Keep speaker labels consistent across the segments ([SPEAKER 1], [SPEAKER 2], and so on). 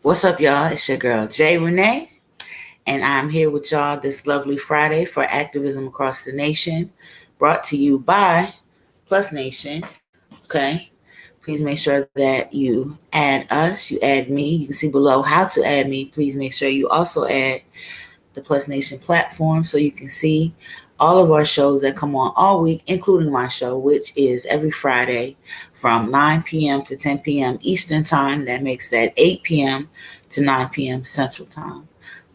[SPEAKER 1] What's up, y'all? It's your girl, Rene, and I'm here with y'all this lovely Friday for Activism Across the Nation, brought to you by Plus Nation. Okay, please make sure that you add us, you add me. You can see below how to add me. Please make sure you also add the Plus Nation platform so you can see all of our shows that come on all week, including my show, which is every Friday from 9 p.m. to 10 p.m. Eastern Time. That makes that 8 p.m. to 9 p.m. Central Time.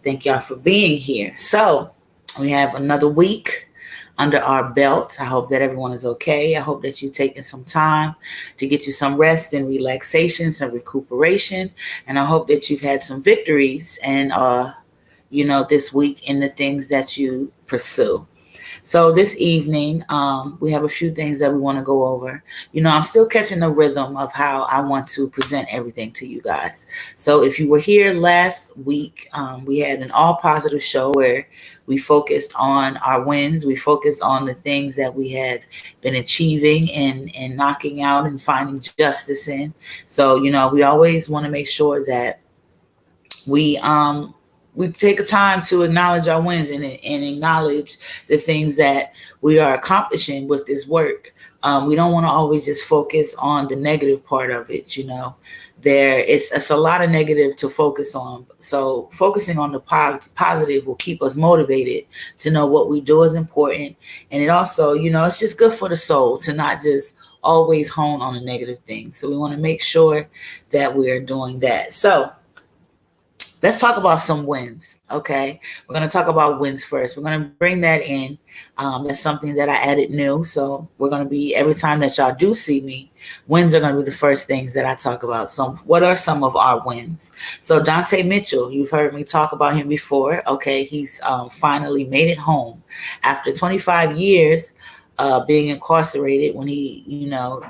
[SPEAKER 1] Thank y'all for being here. So, we have another week under our belt. I hope that everyone is okay. I hope that you've taken some time to get you some rest and relaxation, some recuperation. And I hope that you've had some victories and this week in the things that you pursue. So this evening, we have a few things that we want to go over. I'm still catching the rhythm of how I want to present everything to you guys. So if you were here last week, we had an all positive show where we focused on our wins. We focused on the things that we had been achieving and knocking out and finding justice in. So, we always want to make sure that we take a time to acknowledge our wins and acknowledge the things that we are accomplishing with this work. We don't want to always just focus on the negative part of it. It's a lot of negative to focus on. So focusing on the positive will keep us motivated to know what we do is important. And it also, it's just good for the soul to not just always hone on the negative things. So we want to make sure that we are doing that. So let's talk about some wins, okay? We're going to talk about wins first. We're going to bring that in. That's something that I added new. So we're going to be, every time that y'all do see me, wins are going to be the first things that I talk about. So what are some of our wins? So Dante Mitchell, you've heard me talk about him before, okay? He's finally made it home after 25 years being incarcerated when he,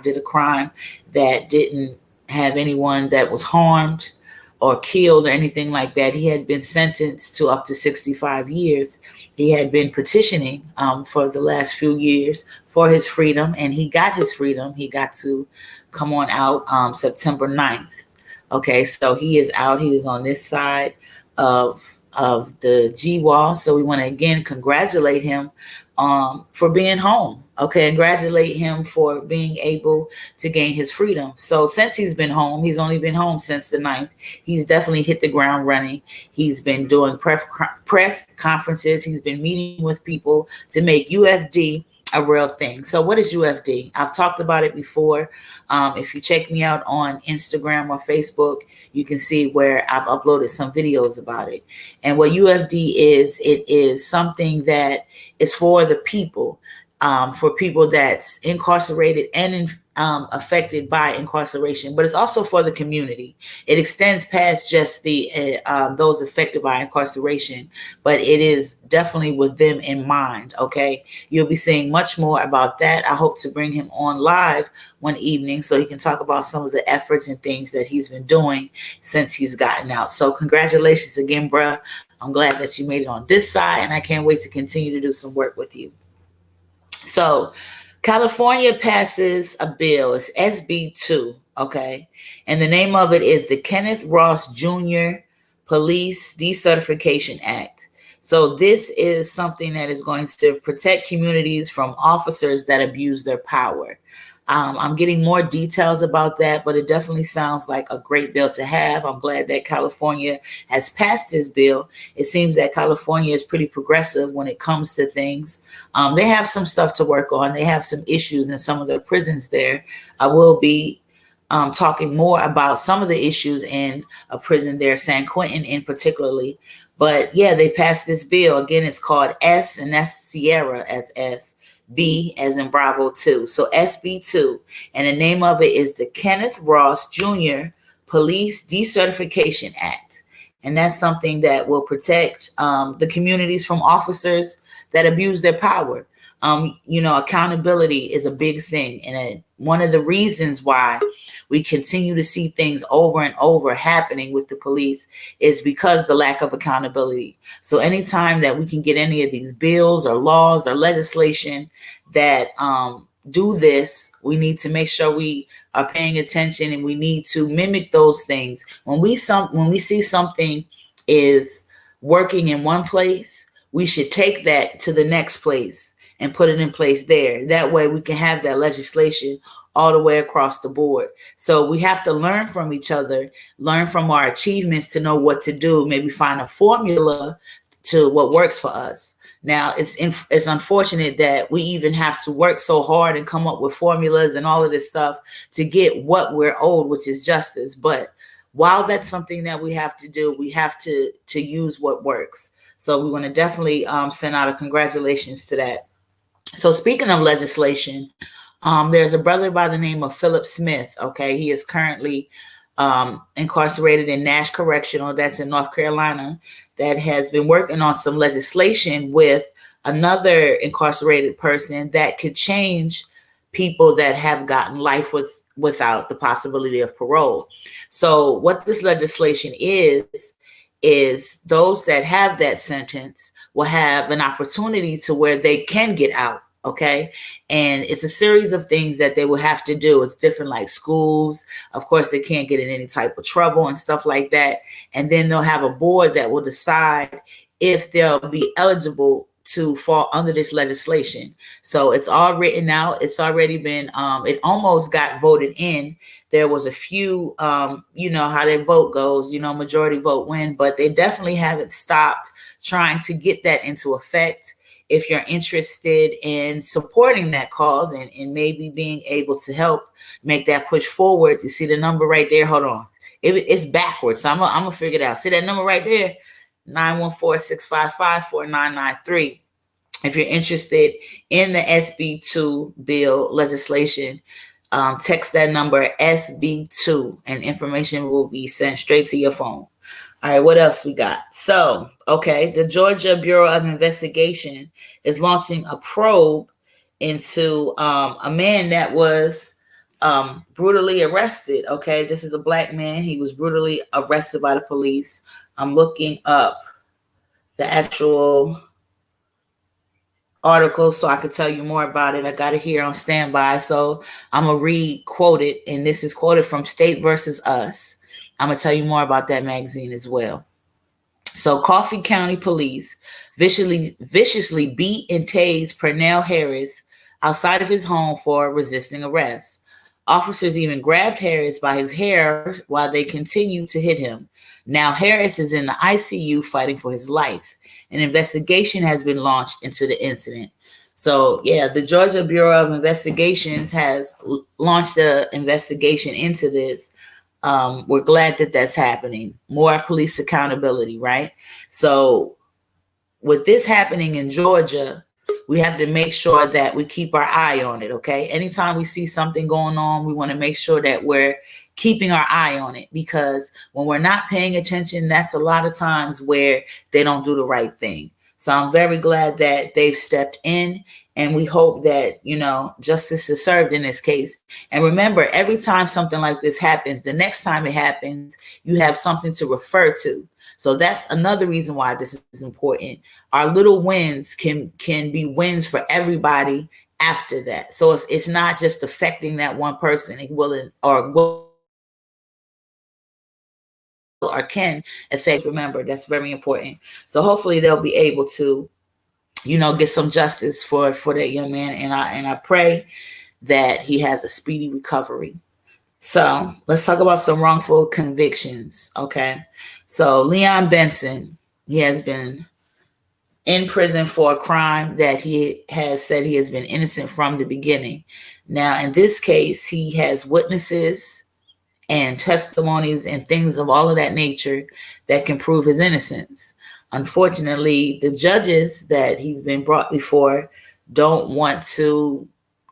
[SPEAKER 1] did a crime that didn't have anyone that was harmed or killed or anything like that. He had been sentenced to up to 65 years. He had been petitioning for the last few years for his freedom, and he got his freedom. He got to come on out September 9th. Okay, so he is out. He is on this side of the G wall. So we want to again congratulate him for being home. Okay, congratulate him for being able to gain his freedom. So since he's been home, he's only been home since the 9th. He's definitely hit the ground running. He's been doing press conferences. He's been meeting with people to make UFD a real thing. So what is UFD? I've talked about it before. If you check me out on Instagram or Facebook, you can see where I've uploaded some videos about it. And what UFD is, it is something that is for the people, for people that's incarcerated and affected by incarceration, but it's also for the community. It extends past just the those affected by incarceration, but it is definitely with them in mind. Okay, you'll be seeing much more about that. I hope to bring him on live one evening so he can talk about some of the efforts and things that he's been doing since he's gotten out. So congratulations again, bruh. I'm glad that you made it on this side, and I can't wait to continue to do some work with you. So California passes a bill. It's SB2, okay? And the name of it is the Kenneth Ross Jr. Police Decertification Act. So this is something that is going to protect communities from officers that abuse their power. I'm getting more details about that, but it definitely sounds like a great bill to have. I'm glad that California has passed this bill. It seems that California is pretty progressive when it comes to things. They have some stuff to work on. They have some issues in some of their prisons there. I will be talking more about some of the issues in a prison there, San Quentin in particularly. But yeah, they passed this bill. Again, it's called S, and that's Sierra as S. B as in Bravo 2. So SB2. And the name of it is the Kenneth Ross Jr. Police Decertification Act. And that's something that will protect the communities from officers that abuse their power. Accountability is a big thing. And one of the reasons why we continue to see things over and over happening with the police is because the lack of accountability. So anytime that we can get any of these bills or laws or legislation that do this, we need to make sure we are paying attention, and we need to mimic those things. When we see something is working in one place, we should take that to the next place and put it in place there. That way we can have that legislation all the way across the board. So we have to learn from each other, learn from our achievements to know what to do, maybe find a formula to what works for us. Now, it's unfortunate that we even have to work so hard and come up with formulas and all of this stuff to get what we're owed, which is justice. But while that's something that we have to do, we have to use what works. So we want to definitely send out a congratulations to that. So speaking of legislation, there's a brother by the name of Philip Smith. Okay, he is currently incarcerated in Nash Correctional, that's in North Carolina, that has been working on some legislation with another incarcerated person that could change people that have gotten life without the possibility of parole. So what this legislation is those that have that sentence will have an opportunity to where they can get out. Okay. And it's a series of things that they will have to do. It's different, like schools. Of course, they can't get in any type of trouble and stuff like that. And then they'll have a board that will decide if they'll be eligible to fall under this legislation. So it's all written out. It's already been, it almost got voted in. There was a few, you know how their vote goes, you know, majority vote win, but they definitely haven't stopped trying to get that into effect. If you're interested in supporting that cause and maybe being able to help make that push forward, you see the number right there. Hold on. It's backwards. So I'm going to figure it out. See that number right there? 914-655-4993. If you're interested in the SB2 bill legislation, text that number SB2 and information will be sent straight to your phone. All right, what else we got? So, okay, the Georgia Bureau of Investigation is launching a probe into a man that was brutally arrested. Okay, this is a black man. He was brutally arrested by the police. I'm looking up the actual article so I could tell you more about it. I got it here on standby. So I'm going to re-quote it, and this is quoted from State versus Us. I'm going to tell you more about that magazine as well. So Coffee County Police viciously beat and tased Pernell Harris outside of his home for resisting arrest. Officers even grabbed Harris by his hair while they continued to hit him. Now Harris is in the ICU fighting for his life. An investigation has been launched into the incident. So yeah, the Georgia Bureau of Investigations has launched an investigation into this. We're glad that that's happening. More police accountability, right? So with this happening in Georgia, we have to make sure that we keep our eye on it, okay? Anytime we see something going on, we want to make sure that we're keeping our eye on it, because when we're not paying attention, that's a lot of times where they don't do the right thing. So I'm very glad that they've stepped in, and we hope that, you know, justice is served in this case. And remember, every time something like this happens, the next time it happens, you have something to refer to. So that's another reason why this is important. Our little wins can be wins for everybody after that. So it's not just affecting that one person. It will or can affect. Remember, that's very important. So hopefully they'll be able to, you know, get some justice for that young man. And I pray that he has a speedy recovery. So let's talk about some wrongful convictions. Okay. So Leon Benson, he has been in prison for a crime that he has said he has been innocent from the beginning. Now, in this case, he has witnesses and testimonies and things of all of that nature that can prove his innocence. Unfortunately, the judges that he's been brought before don't want to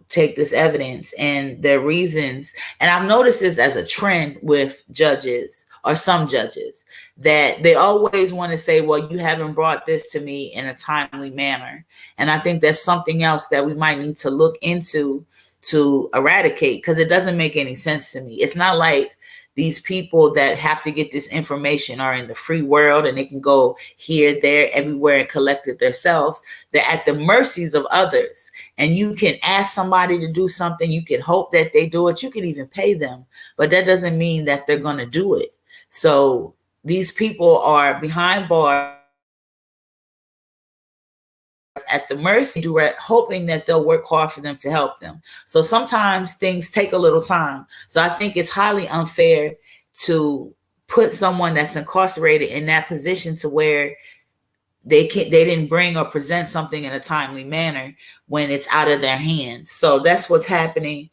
[SPEAKER 1] take this evidence, and their reasons. And I've noticed this as a trend with judges, or some judges, that they always want to say, well, you haven't brought this to me in a timely manner. And I think that's something else that we might need to look into to eradicate, because it doesn't make any sense to me. It's not like these people that have to get this information are in the free world, and they can go here, there, everywhere and collect it themselves. They're at the mercies of others. And you can ask somebody to do something. You can hope that they do it. You can even pay them. But that doesn't mean that they're going to do it. So these people are behind bars at the mercy, hoping that they'll work hard for them to help them. So sometimes things take a little time. So I think it's highly unfair to put someone that's incarcerated in that position to where they didn't bring or present something in a timely manner when it's out of their hands. So that's what's happening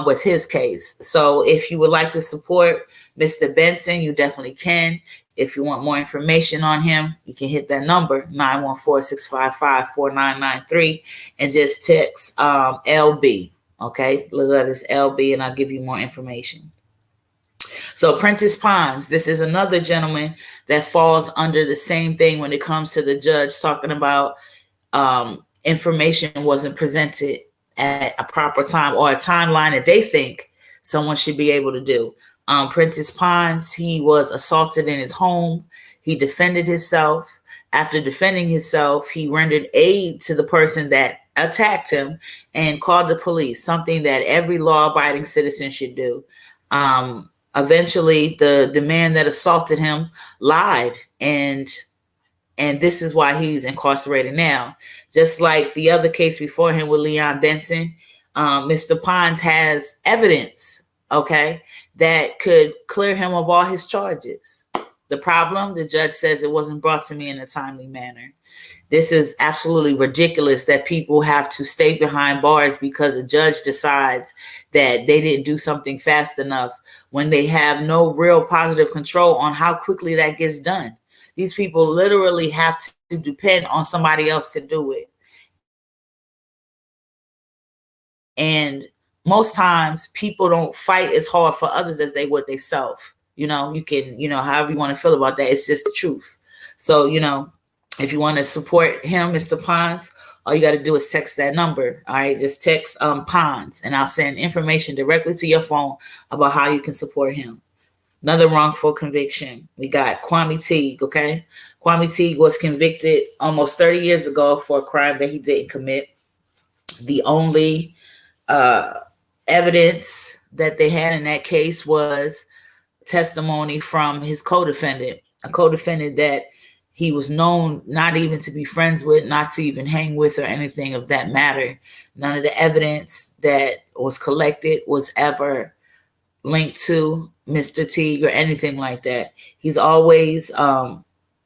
[SPEAKER 1] with his case. So if you would like to support Mr. Benson, you definitely can. If you want more information on him, you can hit that number, 914-655-4993, and just text LB. Okay, look at this LB, and I'll give you more information. So Prentice Pons, this is another gentleman that falls under the same thing when it comes to the judge talking about information wasn't presented at a proper time or a timeline that they think someone should be able to do. Prentice Pons, he was assaulted in his home. He defended himself. After defending himself, he rendered aid to the person that attacked him and called the police, something that every law-abiding citizen should do. Eventually, the man that assaulted him lied, and this is why he's incarcerated now. Just like the other case before him with Leon Benson, Mr. Pons has evidence, okay, that could clear him of all his charges. The problem, the judge says, it wasn't brought to me in a timely manner. This is absolutely ridiculous that people have to stay behind bars because a judge decides that they didn't do something fast enough when they have no real positive control on how quickly that gets done. These people literally have to depend on somebody else to do it. And most times people don't fight as hard for others as they would themselves. You know, you can, however you want to feel about that, it's just the truth. So, if you want to support him, Mr. Pons, all you got to do is text that number. All right, just text Pons, and I'll send information directly to your phone about how you can support him. Another wrongful conviction. We got Kwame Teague, okay? Kwame Teague was convicted almost 30 years ago for a crime that he didn't commit. The only evidence that they had in that case was testimony from his co-defendant, a co-defendant that he was known not even to be friends with, not to even hang with or anything of that matter. None of the evidence that was collected was ever linked to Mr. Teague or anything like that. He's always said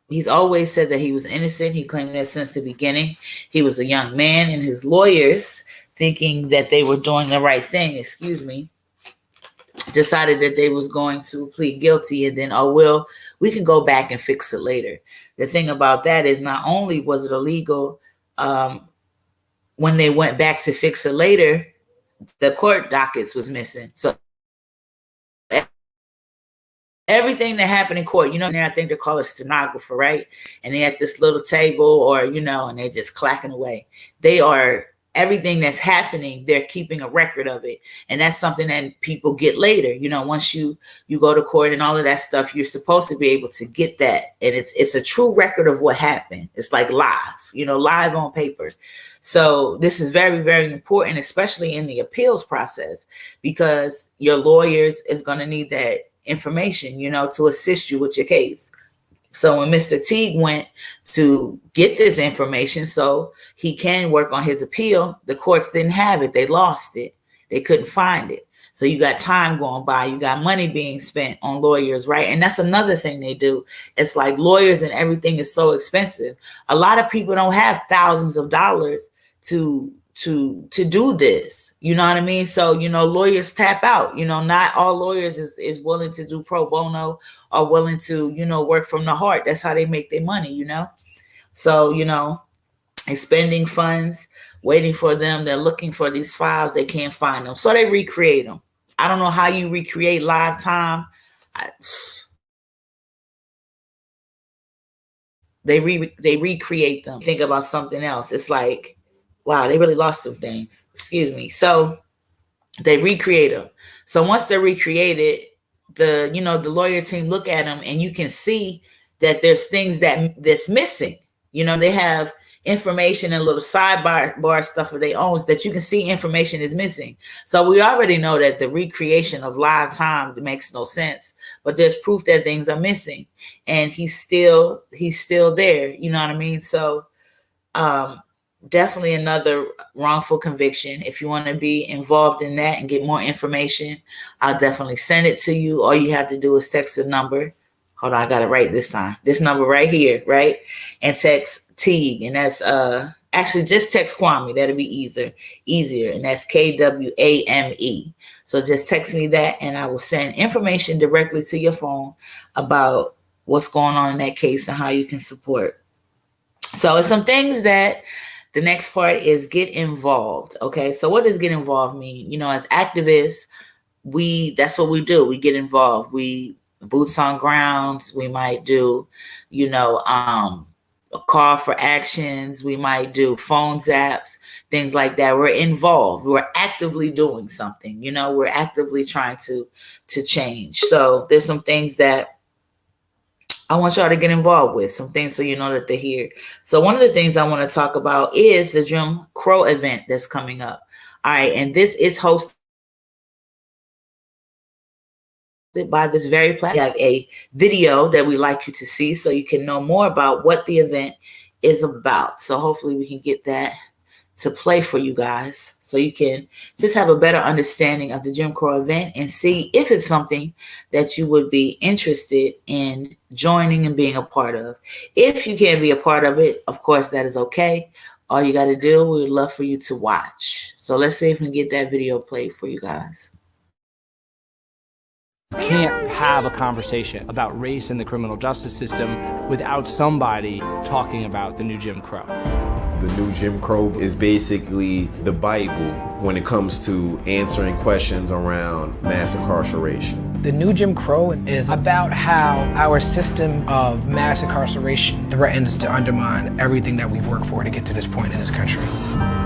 [SPEAKER 1] that he was innocent. He claimed that since the beginning. He was a young man, and his lawyers, thinking that they were doing the right thing, decided that they was going to plead guilty, and then, we can go back and fix it later. The thing about that is, not only was it illegal, when they went back to fix it later, the court dockets was missing. So everything that happened in court, I think they call it stenographer, right? And they at this little table, or, and they just clacking away. Everything that's happening, they're keeping a record of it. And that's something that people get later. Once you go to court and all of that stuff, you're supposed to be able to get that. And it's a true record of what happened. It's like live, live on paper. So this is very, very important, especially in the appeals process, because your lawyers is going to need that information, to assist you with your case. So when Mr. Teague went to get this information so he can work on his appeal, the courts didn't have it. They lost it. They couldn't find it. So you got time going by. You got money being spent on lawyers, right? And that's another thing they do. It's like lawyers and everything is so expensive. A lot of people don't have thousands of dollars to do this. You know what I mean? So, lawyers tap out. Not all lawyers is willing to do pro bono or willing to, work from the heart. That's how they make their money, So, expending funds, waiting for them. They're looking for these files. They can't find them. So they recreate them. I don't know how you recreate live time. They recreate them. Think about something else. It's like, wow, they really lost some things. Excuse me. So they recreate them. So once they're recreated, the lawyer team look at them, and you can see that there's things that's missing. They have information and little sidebar stuff of their own that you can see information is missing. So we already know that the recreation of live time makes no sense, but there's proof that things are missing, and he's still there. You know what I mean? So definitely another wrongful conviction. If you want to be involved in that and get more information, I'll definitely send it to you. All you have to do is text the number. Hold on, I got it right this time. This number right here, right? And text Teague, and that's actually just text Kwame. That'll be easier, and that's KWAME. So just text me that, and I will send information directly to your phone about what's going on in that case and how you can support. So it's some things that the next part is get involved. Okay, so what does get involved mean? As activists, that's what we do. We get involved. We boots on grounds. We might do, a call for actions. We might do phone zaps, things like that. We're involved. We're actively doing something. We're actively trying to change. So there's some things that I want y'all to get involved with, some things so you know that they're here. So one of the things I want to talk about is the Jim Crow event that's coming up. All right, and this is hosted by this very platform. We have a video that we like you to see so you can know more about what the event is about. So hopefully we can get that to play for you guys so you can just have a better understanding of the Jim Crow event and see if it's something that you would be interested in joining and being a part of. If you can't be a part of it, of course, that is okay. All you got to do, we would love for you to watch. So let's see if we can get that video played for you guys.
[SPEAKER 2] You can't have a conversation about race in the criminal justice system without somebody talking about the new Jim Crow.
[SPEAKER 3] The new Jim Crow is basically the Bible when it comes to answering questions around mass incarceration.
[SPEAKER 4] The new Jim Crow is about how our system of mass incarceration threatens to undermine everything that we've worked for to get to this point in this country.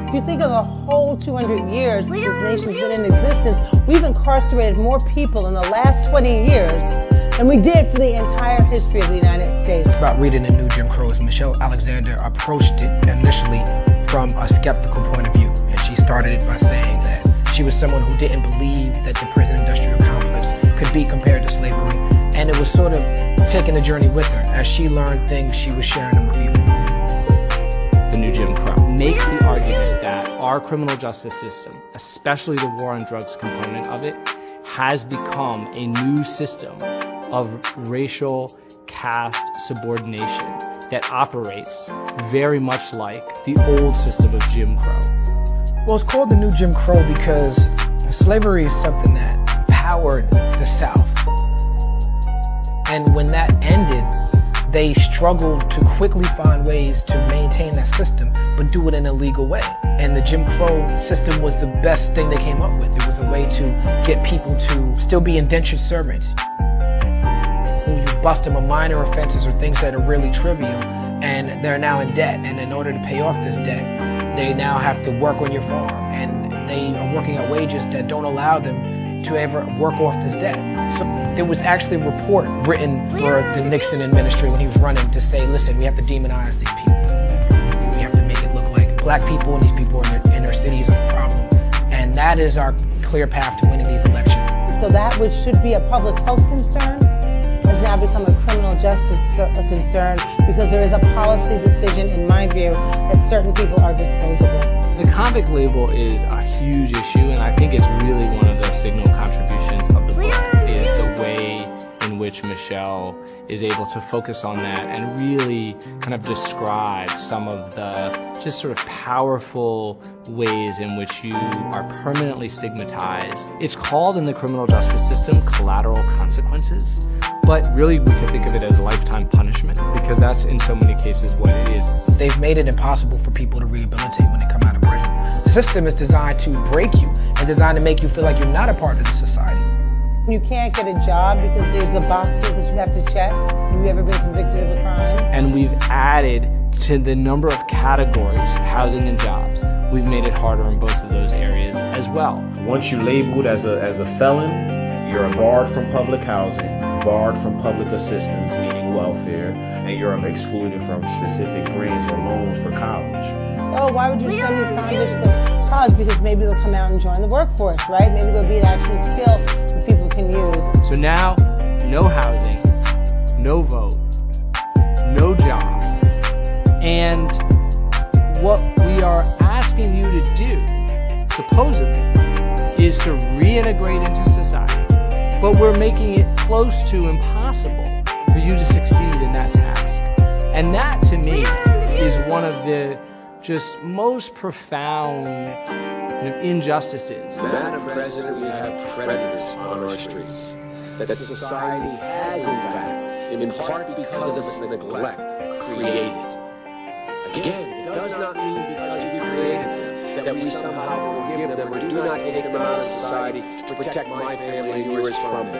[SPEAKER 5] If you think of the whole 200 years this nation's been in existence, we've incarcerated more people in the last 20 years than we did for the entire history of the United States.
[SPEAKER 4] About reading the new Jim Crow, Michelle Alexander approached it initially from a skeptical point of view. And she started it by saying that she was someone who didn't believe that the prison industrial complex could be compared to slavery. And it was sort of taking the journey with her. As she learned things, she was sharing them with people.
[SPEAKER 2] The new Jim Crow makes the argument that our criminal justice system, especially the war on drugs component of it, has become a new system of racial caste subordination that operates very much like the old system of Jim Crow.
[SPEAKER 4] Well, it's called the new Jim Crow because slavery is something that powered the South. And when that ended, they struggled to quickly find ways to maintain that system, but do it in a legal way. And the Jim Crow system was the best thing they came up with. It was a way to get people to still be indentured servants. You bust them on minor offenses or things that are really trivial, and they're now in debt. And in order to pay off this debt, they now have to work on your farm, and they are working at wages that don't allow them to ever work off this debt. So there was actually a report written for the Nixon administration when he was running to say, listen, we have to demonize these people. We have to make it look like black people and these people in their cities are the problem. And that is our clear path to winning these elections.
[SPEAKER 5] So that which should be a public health concern has now become a criminal justice concern because there is a policy decision, in my view, that certain people are disposable.
[SPEAKER 2] The convict label is a huge issue, and I think it's really one of the signal contributions of the book, is the way in which Michelle is able to focus on that and really kind of describe some of the just sort of powerful ways in which you are permanently stigmatized. It's called in the criminal justice system collateral consequences, but really we could think of it as lifetime punishment because that's in so many cases what it is.
[SPEAKER 4] They've made it impossible for people to rehabilitate when they come out of prison. The system is designed to break you and designed to make you feel like you're not a part of the society.
[SPEAKER 5] You can't get a job because there's the boxes that you have to check. Have you ever been convicted of a crime?
[SPEAKER 2] And we've added to the number of categories, housing and jobs. We've made it harder in both of those areas as well.
[SPEAKER 3] Once you're labeled as a felon, You're barred from public housing, barred from public assistance, meaning welfare, and you're excluded from specific grants or loans for college.
[SPEAKER 5] Oh, why would you send these convicts to college? Because maybe they'll come out and join the workforce, right? Maybe there'll be an actual skill that people can use.
[SPEAKER 2] So now, no housing, no vote, no job. And what we are asking you to do, supposedly, is to reintegrate into society. But we're making it close to impossible for you to succeed in that task. And that, to me, is one of the just most profound injustices.
[SPEAKER 6] Madam President, we have predators on our streets that society has, in fact, in part because of its neglect, created. Again, it does not mean because we created them that we somehow forgive them or do not take them out of society to protect my family and yours from them.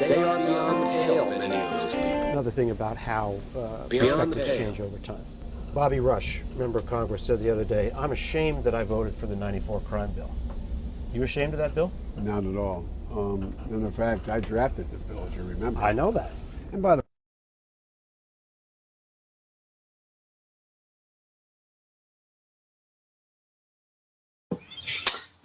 [SPEAKER 6] They are beyond the pale, many of those people.
[SPEAKER 7] Another thing about how
[SPEAKER 6] Beyond the
[SPEAKER 7] perspectives
[SPEAKER 6] pale.
[SPEAKER 7] change over time. Bobby Rush, member of Congress, said the other day, "I'm ashamed that I voted for the '94 crime bill." You ashamed of that bill?
[SPEAKER 8] Not at all. And in fact, I drafted the bill, as you remember.
[SPEAKER 7] I know that.
[SPEAKER 8] And by the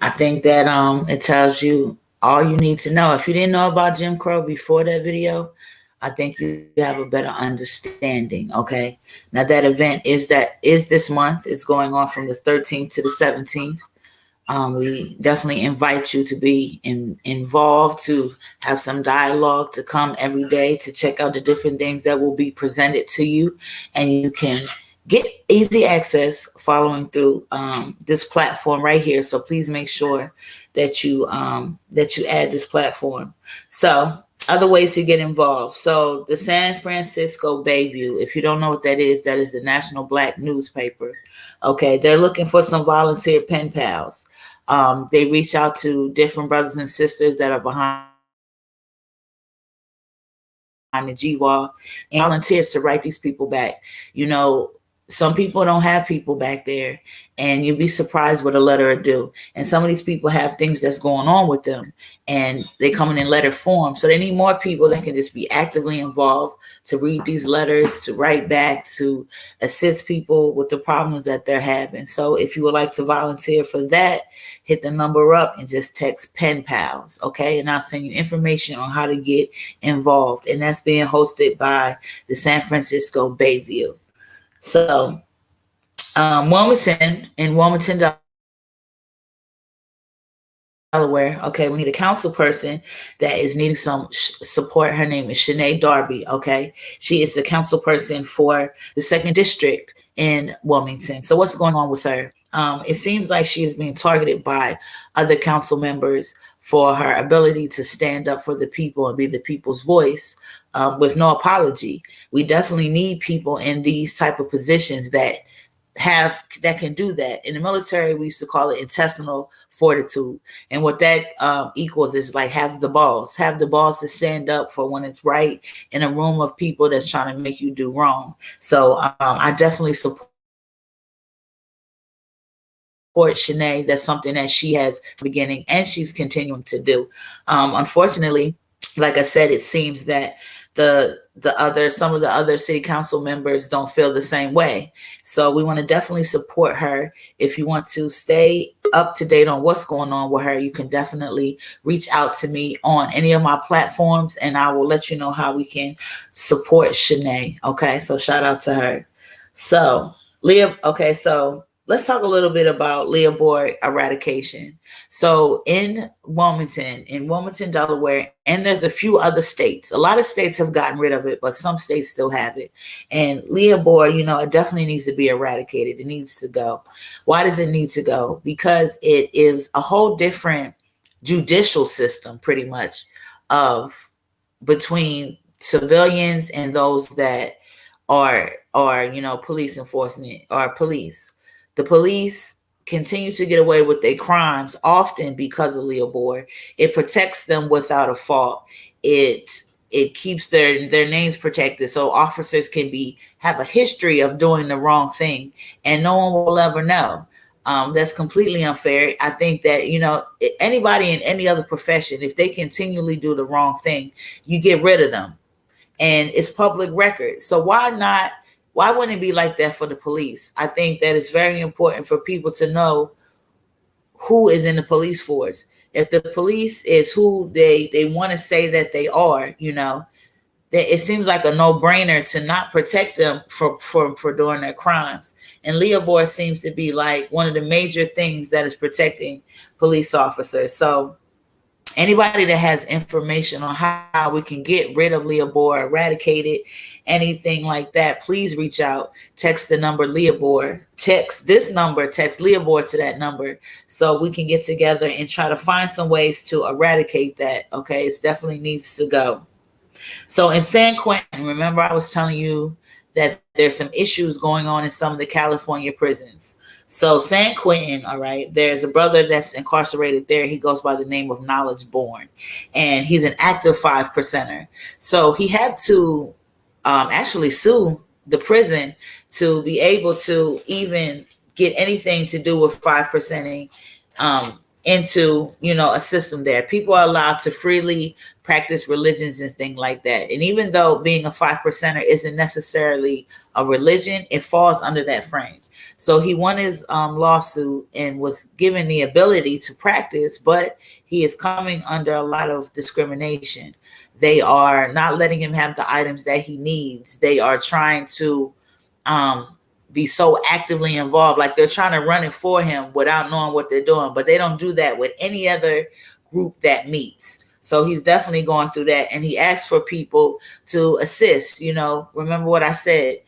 [SPEAKER 1] I think that it tells you all you need to know. If you didn't know about Jim Crow before that video, I think you have a better understanding. Okay. Now that event is this month. It's going on from the 13th to the 17th. We definitely invite you to be involved, to have some dialogue, to come every day, to check out the different things that will be presented to you, and you can get easy access following through this platform right here. So please make sure that you add this platform. So other ways to get involved. So the San Francisco Bayview, if you don't know what that is the National Black newspaper. Okay, they're looking for some volunteer pen pals. They reach out to different brothers and sisters that are behind the G wall and volunteers to write these people back. You know, some people don't have people back there, and you'd be surprised what a letter would do. And some of these people have things that's going on with them, and they come in letter form. So they need more people that can just be actively involved to read these letters, to write back, to assist people with the problems that they're having. So if you would like to volunteer for that, hit the number up and just text Pen Pals, okay? And I'll send you information on how to get involved. And that's being hosted by the San Francisco Bayview. So Wilmington, Delaware. Okay, we need a council person that is needing some support. Her name is Shanae Darby. Okay, she is the council person for the 2nd District in Wilmington. So what's going on with her? It seems like she is being targeted by other council members for her ability to stand up for the people and be the people's voice with no apology. We definitely need people in these type of positions that can do that. In the military, we used to call it intestinal fortitude. And what that equals is like have the balls to stand up for when it's right in a room of people that's trying to make you do wrong. So I definitely support Shanae. That's something that she has beginning and she's continuing to do. Unfortunately, like I said, it seems that some of the other city council members don't feel the same way. So we want to definitely support her. If you want to stay up to date on what's going on with her, you can definitely reach out to me on any of my platforms, and I will let you know how we can support Shanae. Okay, so shout out to her. So Leah, okay, so let's talk a little bit about Leaboard eradication. So in Wilmington, Delaware, and there's a few other states. A lot of states have gotten rid of it, but some states still have it. And Leaboard, it definitely needs to be eradicated. It needs to go. Why does it need to go? Because it is a whole different judicial system, pretty much, of between civilians and those that are police enforcement or police. The police continue to get away with their crimes, often because of Leaboard. It protects them without a fault. It keeps their names protected, so officers can have a history of doing the wrong thing, and no one will ever know. That's completely unfair. I think that, anybody in any other profession, if they continually do the wrong thing, you get rid of them, and it's public record. So why not? Why wouldn't it be like that for the police? I think that it's very important for people to know who is in the police force. If the police is who they want to say that they are, that it seems like a no-brainer to not protect them for doing their crimes. And Leopold seems to be like one of the major things that is protecting police officers. So anybody that has information on how we can get rid of Leopold, eradicate it, anything like that, please reach out. Text the number Leopold. Text this number, text Leopold to that number, so we can get together and try to find some ways to eradicate that. Okay, it definitely needs to go. So in San Quentin, remember I was telling you that there's some issues going on in some of the California prisons. So San Quentin, all right, there's a brother that's incarcerated there. He goes by the name of Knowledge Born, and he's an active 5%er. So he had to actually sue the prison to be able to even get anything to do with 5%ing into, a system there. People are allowed to freely practice religions and things like that. And even though being a 5%er isn't necessarily a religion, it falls under that frame. So he won his lawsuit and was given the ability to practice, but he is coming under a lot of discrimination. They are not letting him have the items that he needs. They are trying to be so actively involved, like they're trying to run it for him without knowing what they're doing. But they don't do that with any other group that meets. So he's definitely going through that. And he asked for people to assist. Remember what I said.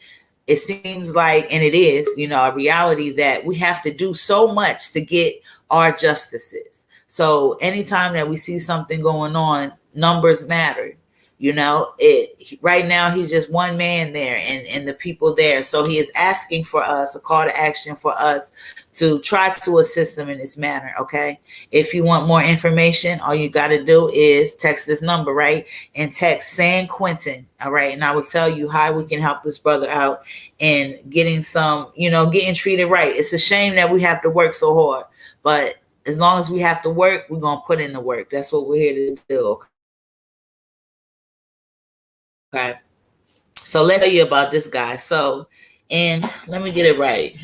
[SPEAKER 1] It seems like, and it is, a reality that we have to do so much to get our justices. So anytime that we see something going on, numbers matter. Right now he's just one man there and the people there. So he is asking for us, a call to action for us to try to assist them in this manner. Okay. If you want more information, all you got to do is text this number, right? And text San Quentin. All right. And I will tell you how we can help this brother out and getting getting treated right. It's a shame that we have to work so hard, but as long as we have to work, we're going to put in the work. That's what we're here to do. Okay. So let's tell you about this guy. So, and let me get it right.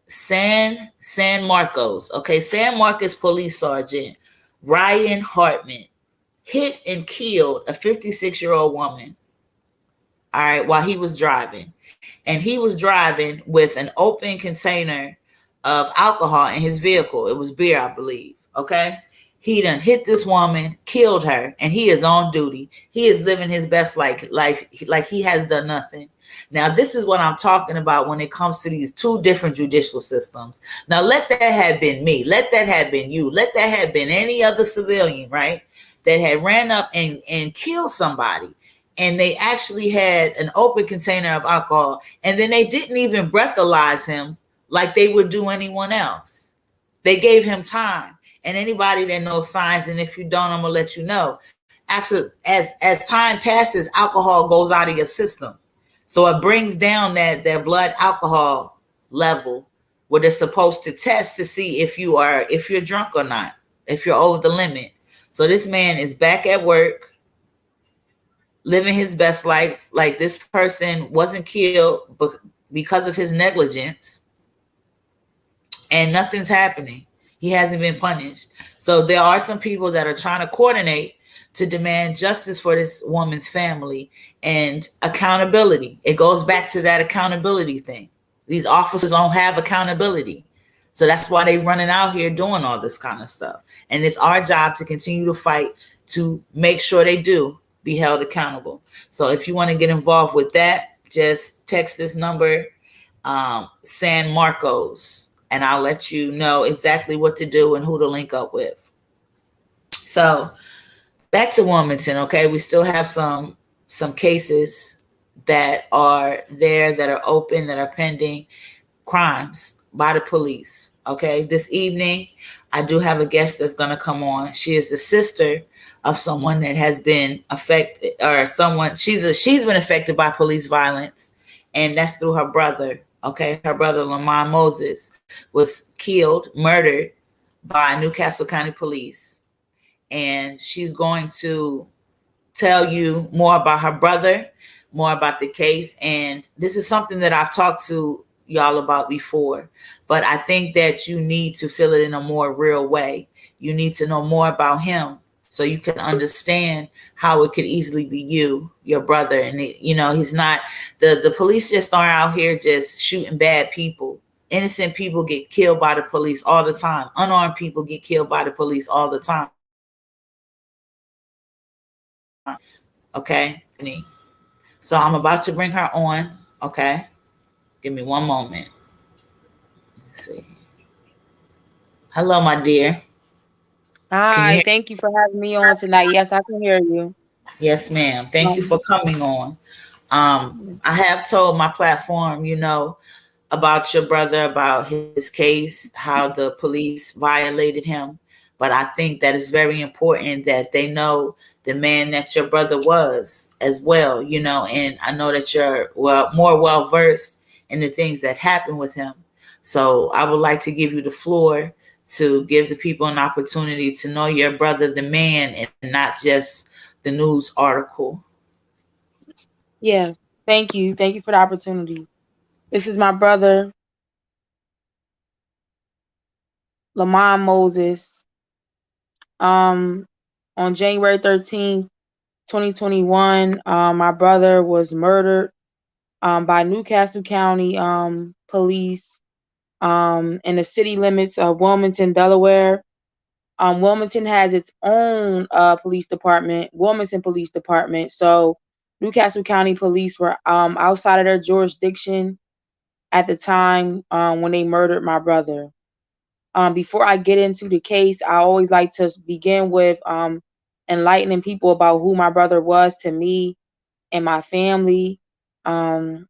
[SPEAKER 1] San Marcos. Okay. San Marcos Police Sergeant Ryan Hartman hit and killed a 56-year-old woman. All right. While he was driving. And he was driving with an open container of alcohol in his vehicle. It was beer, I believe. Okay. He done hit this woman, killed her, and he is on duty. He is living his best life like he has done nothing. Now, this is what I'm talking about when it comes to these two different judicial systems. Now, let that have been me. Let that have been you. Let that have been any other civilian, right, that had ran up and killed somebody. And they actually had an open container of alcohol. And then they didn't even breathalyze him like they would do anyone else. They gave him time. And anybody that knows science, and if you don't, I'm gonna let you know. As time passes, alcohol goes out of your system, so it brings down that blood alcohol level, where they're supposed to test to see if you're drunk or not, if you're over the limit. So this man is back at work, living his best life. Like, this person wasn't killed because of his negligence, and nothing's happening. He hasn't been punished. So there are some people that are trying to coordinate to demand justice for this woman's family and accountability. It goes back to that accountability thing. These officers don't have accountability. So that's why they're running out here doing all this kind of stuff. And it's our job to continue to fight to make sure they do be held accountable. So if you want to get involved with that, just text this number, San Marcos, and I'll let you know exactly what to do and who to link up with. So back to Wilmington, okay? We still have some cases that are there, that are open, that are pending, crimes by the police, okay? This evening, I do have a guest that's going to come on. She is the sister of someone that has been affected, or someone, she's been affected by police violence, and that's through her brother. Okay, her brother Lamont Moses was killed, murdered by Newcastle County Police, and she's going to tell you more about her brother, more about the case. And this is something that I've talked to y'all about before, but I think that you need to feel it in a more real way. You need to know more about him so you can understand how it could easily be you, your brother. And he's not, the police just aren't out here just shooting bad people. Innocent people get killed by the police all the time. Unarmed people get killed by the police all the time. Okay. So I'm about to bring her on. Okay. Give me one moment. Let's see. Hello, my dear. Can you
[SPEAKER 9] Hi,
[SPEAKER 1] hear?
[SPEAKER 9] thank you for having me on tonight. Yes, I can hear you.
[SPEAKER 1] Yes, ma'am. Thank you
[SPEAKER 9] Um,
[SPEAKER 1] for coming on. I have told my platform, about your brother, about his case, how the police violated him. But I think that it's very important that they know the man that your brother was as well, and I know that you're more well versed in the things that happened with him. So I would like to give you the floor to give the people an opportunity to know your brother, the man, and not just the news article.
[SPEAKER 9] yeah, thank you. Thank you for the opportunity. This is my brother, Lamont Moses. Um, on January 13th, 2021, my brother was murdered by Newcastle County police in the city limits of Wilmington, Delaware. Wilmington has its own police department, Wilmington Police Department. So Newcastle County Police were outside of their jurisdiction at the time when they murdered my brother. Before I get into the case, I always like to begin with enlightening people about who my brother was to me and my family. Um,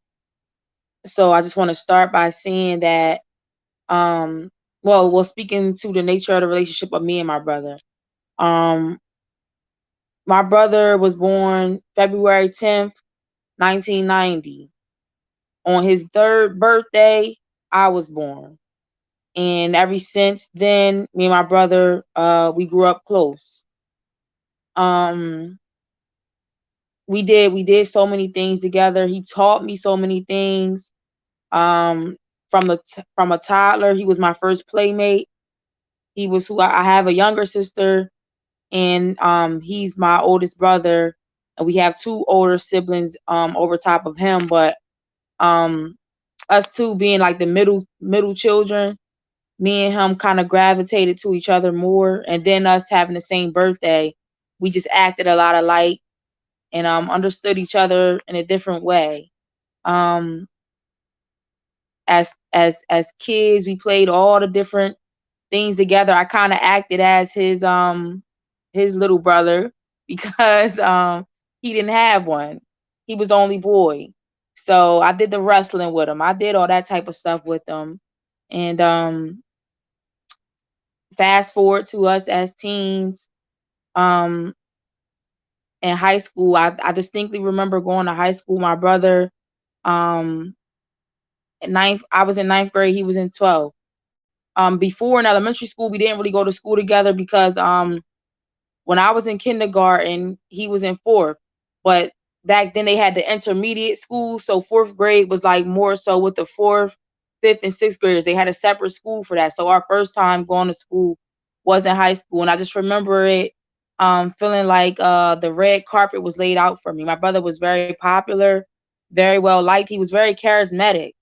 [SPEAKER 9] so I just want to start by saying that, speaking to the nature of the relationship of me and my brother. Um, My brother was born February 10th, 1990. On his third birthday, I was born. And ever since then, me and my brother, we grew up close. Um, we did so many things together. He taught me so many things. From a toddler, he was my first playmate. He was who I have a younger sister, and he's my oldest brother, and we have two older siblings over top of him. But um us two being like the middle children, me and him kind of gravitated to each other more. And then us having the same birthday, we just acted a lot alike and understood each other in a different way. um as kids, we played all the different things together. I kind of acted as his little brother because he didn't have one. He was the only boy. So I did the wrestling with him. I did all that type of stuff with him. And fast forward to us as teens, um in high school. I distinctly remember going to high school. My brother, um I was in ninth grade, he was in 12th. Before in elementary school, we didn't really go to school together because when I was in kindergarten, he was in fourth. But back then they had the intermediate school, so fourth grade was like more so with the fourth, fifth, and sixth graders. They had a separate school for that. So our first time going to school was in high school, and I just remember it feeling like the red carpet was laid out for me. My brother was very popular, very well liked. He was very charismatic.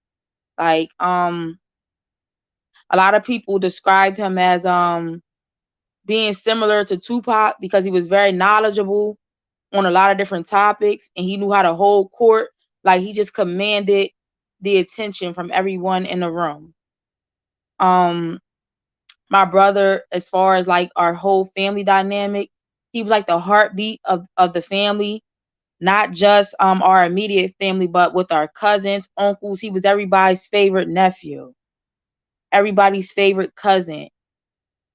[SPEAKER 9] Like a lot of people described him as being similar to Tupac because he was very knowledgeable on a lot of different topics, and he knew how to hold court. Like he just commanded the attention from everyone in the room. Um, my brother, as far as like our whole family dynamic, he was like the heartbeat of the family, not just our immediate family, but with our cousins, uncles. He was everybody's favorite nephew, everybody's favorite cousin.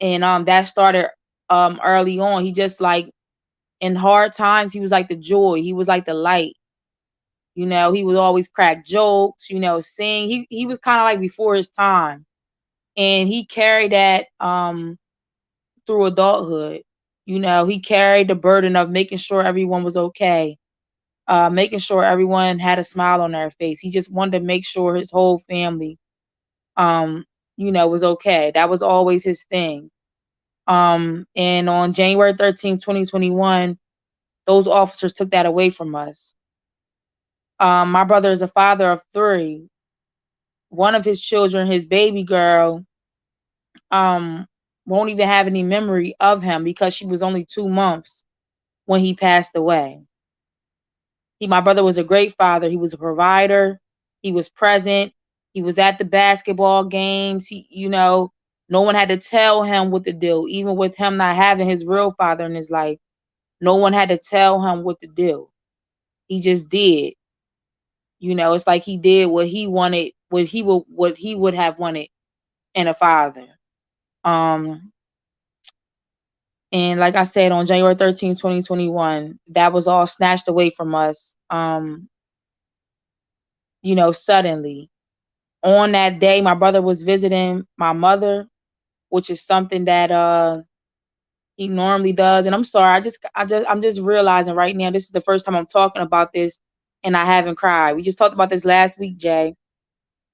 [SPEAKER 9] And that started early on. He just like in hard times, he was like the joy, he was like the light. You know, he would always crack jokes, you know, sing. He was kind of like before his time. And he carried that through adulthood. You know, he carried the burden of making sure everyone was okay, making sure everyone had a smile on their face. He just wanted to make sure his whole family, um, you know, was okay. That was always his thing. And on January 13th, 2021, those officers took that away from us. My brother is a father of three. One of his children, his baby girl, um, won't even have any memory of him because she was only 2 months when he passed away. My brother was a great father. He was a provider. He was present. He was at the basketball games. You know, no one had to tell him what to do. Even with him not having his real father in his life, no one had to tell him what to do. He just did. You know, it's like he did what he wanted, what he would have wanted in a father. Um, and like I said, on January 13th, 2021, that was all snatched away from us. You know, suddenly. On that day, my brother was visiting my mother, which is something that he normally does. And I'm sorry, I'm just realizing right now this is the first time I'm talking about this and I haven't cried. We just talked about this last week, Jay.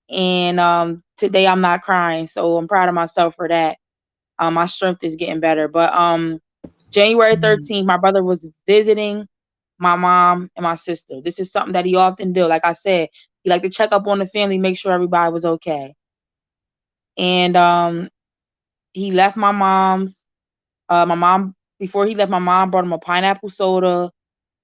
[SPEAKER 9] And today I'm not crying. So I'm proud of myself for that. My strength is getting better. But January
[SPEAKER 1] Mm.
[SPEAKER 9] 13th, my brother was visiting my mom and my sister. This is something that he often do. Like I said, he liked to check up on the family, make sure everybody was okay. And he left my mom's. My mom, before he left, my mom brought him a pineapple soda,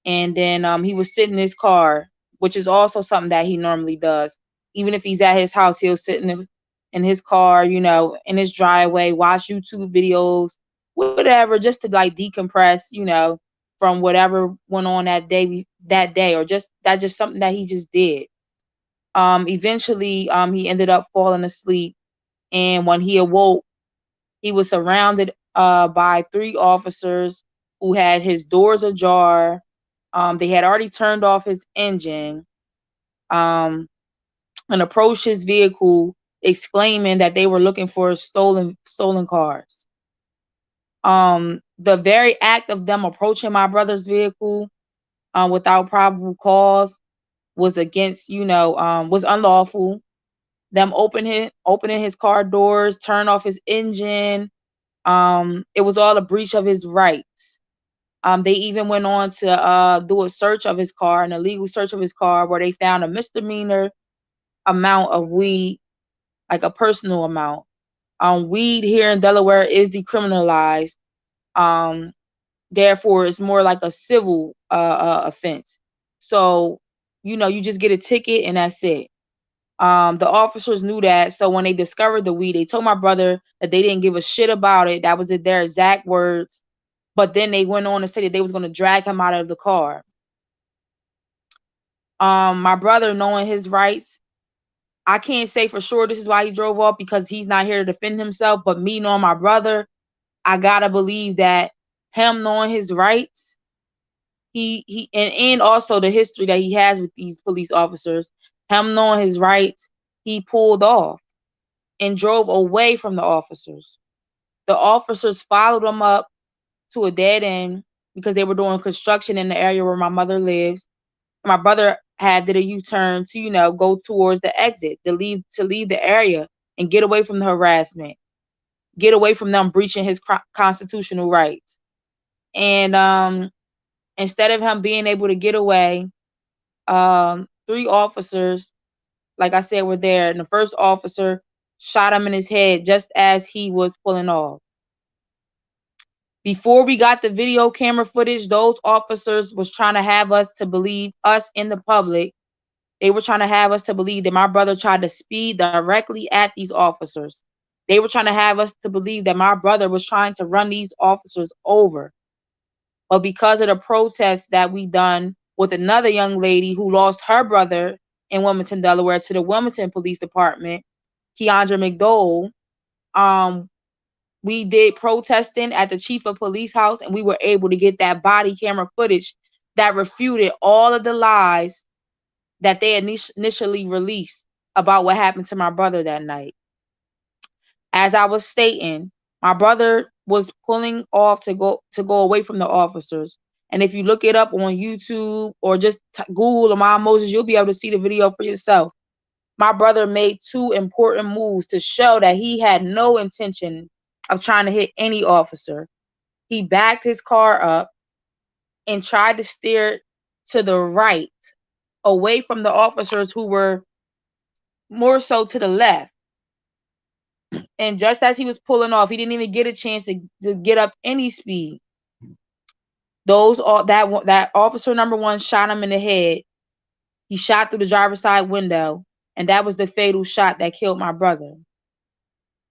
[SPEAKER 9] and then he was sitting in his car, which is also something that he normally does. Even if he's at his house, he'll sit in his car, you know, in his driveway, watch YouTube videos, whatever, just to like decompress, you know, from whatever went on that day, or just that's just something that he just did. Eventually, he ended up falling asleep, and when he awoke, he was surrounded by three officers who had his doors ajar. They had already turned off his engine, um, and approached his vehicle, exclaiming that they were looking for stolen cars. The very act of them approaching my brother's vehicle without probable cause was against, you know, was unlawful. Them opening his car doors, turn off his engine. It was all a breach of his rights. They even went on to do a search of his car, an illegal search of his car, where they found a misdemeanor amount of weed, like a personal amount. Weed here in Delaware is decriminalized. Um, Therefore, it's more like a civil offense. So, you know, you just get a ticket and that's it. The officers knew that, so when they discovered the weed, they told my brother that they didn't give a shit about it. That was their exact words. But then they went on to say that they was going to drag him out of the car. My brother, knowing his rights, I can't say for sure this is why he drove off, because he's not here to defend himself. But me knowing my brother, I gotta believe that him knowing his rights, and also the history that he has with these police officers, him knowing his rights, he pulled off and drove away from the officers. The officers followed him up to a dead end because they were doing construction in the area where my mother lives. My brother had did a U-turn to, you know, go towards the exit, to leave the area and get away from the harassment, get away from them breaching his constitutional rights. And instead of him being able to get away, three officers, like I said, were there, and the first officer shot him in his head just as he was pulling off. Before we got the video camera footage, those officers was trying to have us to believe, us in the public, they were trying to have us to believe that my brother tried to speed directly at these officers. They were trying to have us to believe that my brother was trying to run these officers over. But because of the protest that we done with another young lady who lost her brother in Wilmington, Delaware, to the Wilmington Police Department, Keandra McDowell, um, we did protesting at the chief of police house, and we were able to get that body camera footage that refuted all of the lies that they initially released about what happened to my brother that night. As I was stating, my brother was pulling off to go away from the officers. And if you look it up on YouTube or just Google Lamont Moses, you'll be able to see the video for yourself. My brother made two important moves to show that he had no intention of trying to hit any officer. He backed his car up and tried to steer to the right, away from the officers who were more so to the left. And just as he was pulling off, he didn't even get a chance to get up any speed. That officer number one shot him in the head. He shot through the driver's side window, and that was the fatal shot that killed my brother.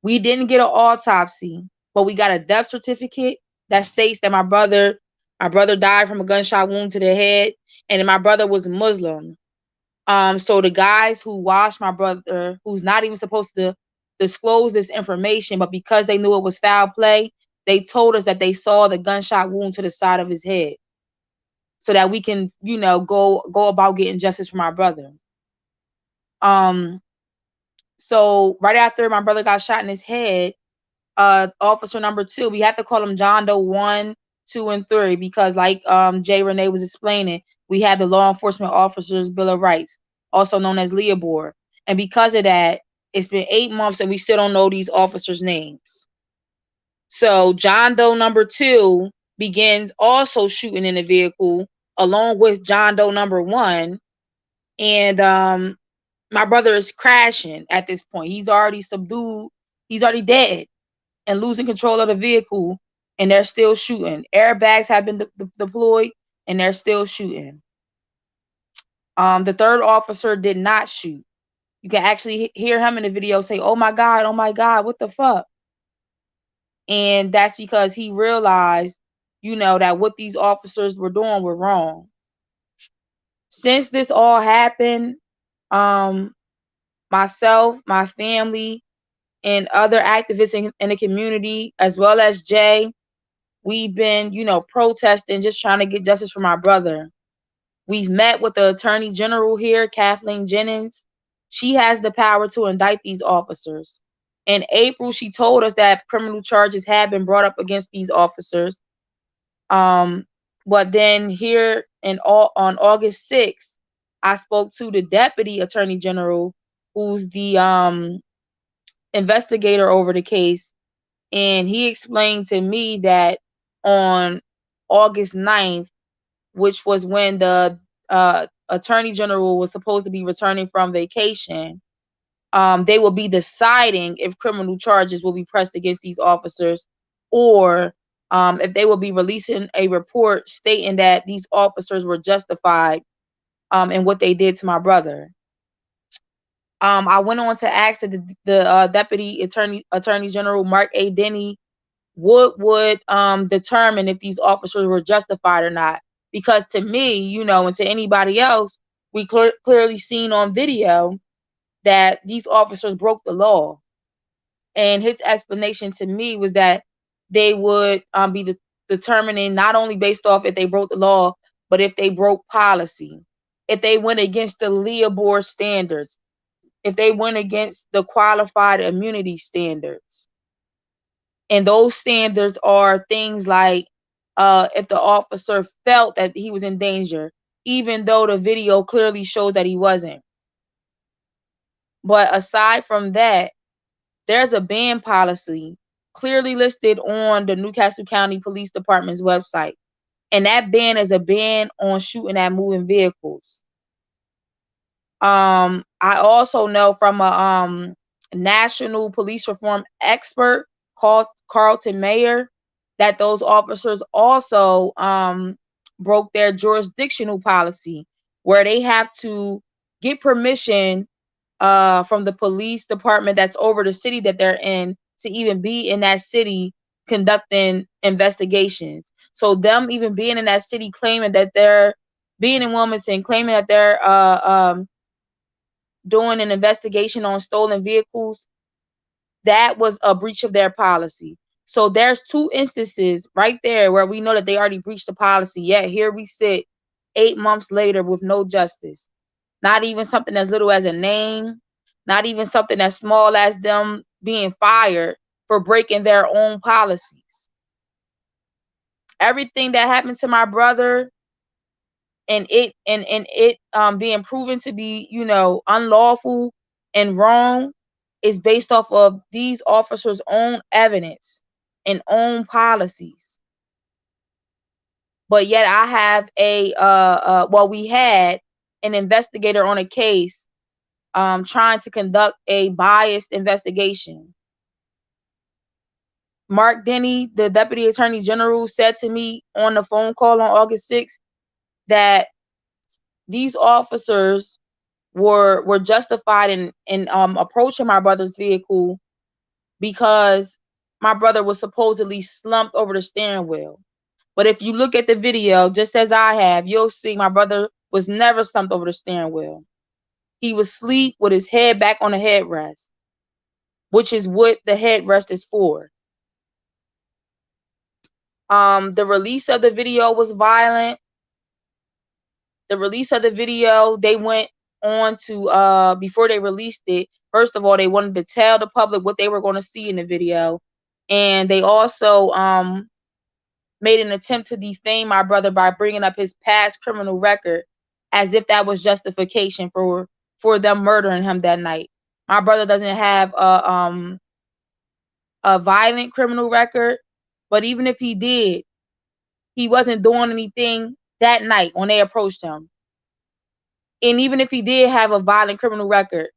[SPEAKER 9] We didn't get an autopsy, but we got a death certificate that states that my brother died from a gunshot wound to the head, and my brother was Muslim. So the guys who watched my brother, who's not even supposed to disclose this information, but because they knew it was foul play, they told us that they saw the gunshot wound to the side of his head, so that we can, go about getting justice for my brother. So right after my brother got shot in his head, officer number two, we have to call him John Doe 1, 2, and 3 because, like Jay Rene was explaining, we had the Law Enforcement Officers Bill of Rights, also known as LEOBOR. And because of that, it's been 8 months and we still don't know these officers' names. So John Doe number 2 begins also shooting in the vehicle along with John Doe number 1. And my brother is crashing at this point. He's already subdued. He's already dead and losing control of the vehicle, and they're still shooting. Airbags have been deployed, and they're still shooting. The third officer did not shoot. You can actually hear him in the video say, oh my God, what the fuck? And that's because he realized, that what these officers were doing were wrong. Since this all happened, myself, my family, and other activists in the community, as well as Jay, we've been, protesting, just trying to get justice for my brother. We've met with the Attorney General here, Kathleen Jennings. She has the power to indict these officers. In April, she told us that criminal charges had been brought up against these officers. But then here on August 6th, I spoke to the Deputy Attorney General, who's the investigator over the case, and he explained to me that on August 9th, which was when the Attorney General was supposed to be returning from vacation, they will be deciding if criminal charges will be pressed against these officers, or if they will be releasing a report stating that these officers were justified in what they did to my brother. I went on to ask the Deputy Attorney General Mark A. Denny what would determine if these officers were justified or not. Because to me, and to anybody else, we clearly seen on video that these officers broke the law. And his explanation to me was that they would be determining not only based off if they broke the law, but if they broke policy, if they went against the LEOBOR standards, if they went against the qualified immunity standards. And those standards are things like if the officer felt that he was in danger, even though the video clearly showed that he wasn't. But aside from that, there's a ban policy clearly listed on the Newcastle County Police Department's website. And that ban is a ban on shooting at moving vehicles. I also know from a national police reform expert called Carlton Mayer that those officers also broke their jurisdictional policy, where they have to get permission from the police department that's over the city that they're in to even be in that city conducting investigations. So them even being in that city, claiming that they're being in Wilmington, claiming that they're doing an investigation on stolen vehicles, that was a breach of their policy. So there's 2 instances right there where we know that they already breached the policy, yet here we sit 8 months later with no justice. Not even something as little as a name, not even something as small as them being fired for breaking their own policies. Everything that happened to my brother and it being proven to be, unlawful and wrong is based off of these officers' own evidence and own policies. But yet I have we had an investigator on a case trying to conduct a biased investigation. Mark Denny, the Deputy Attorney General, said to me on the phone call on August 6th that these officers were justified in approaching my brother's vehicle because my brother was supposedly slumped over the steering wheel. But if you look at the video, just as I have, you'll see my brother was never slumped over the steering wheel. He was asleep with his head back on the headrest, which is what the headrest is for. The release of the video was violent. The release of the video, they went on to before they released it, first of all, they wanted to tell the public what they were going to see in the video. And they also made an attempt to defame my brother by bringing up his past criminal record as if that was justification for them murdering him that night. My brother doesn't have a violent criminal record, but even if he did, he wasn't doing anything that night when they approached him. And even if he did have a violent criminal record,